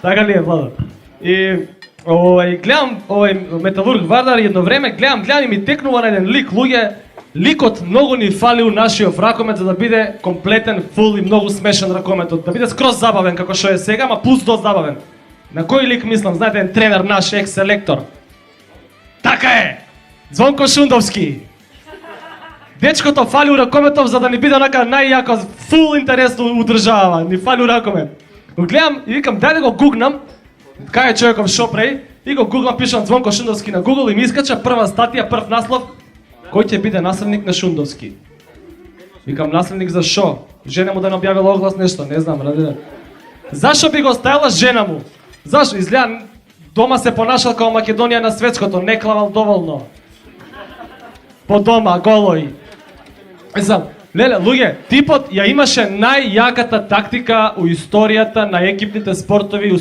Така ли е, Владо? И гледам Металург Вардар едно време, гледам и ми текнува на еден лик, луѓе, ликот многу ни фали у нашиот ракомет за да биде комплетен, фул и многу смешен ракометот, да биде скроз забавен како што е сега, ама плюс до забавен. На кој лик мислам, знаете, еден тренер наш, екс-селектор. Така е! Звонко Шундовски. Дечкото фали у ракометов за да ни биде онака најјако, фул интересно удржава, ни фали у ракомет. Го гледам и викам, дај да го гугнам, кај е човеков шо прави, и го гуглам, пишам Звонко Шундовски на Google и ми искача прва статија, прв наслов, кој ќе биде наследник на Шундовски. Викам, наследник за шо? Жена му да не објавила оглас нешто, не знам, ради. Зашо би го ставила жена му? Зашо? Изгледа, дома се понашал као Македонија на светското, не клавал доволно. По дома, голој. Знам, леле, луѓе, типот ја имаше најјаката тактика у историјата на екипните спортови у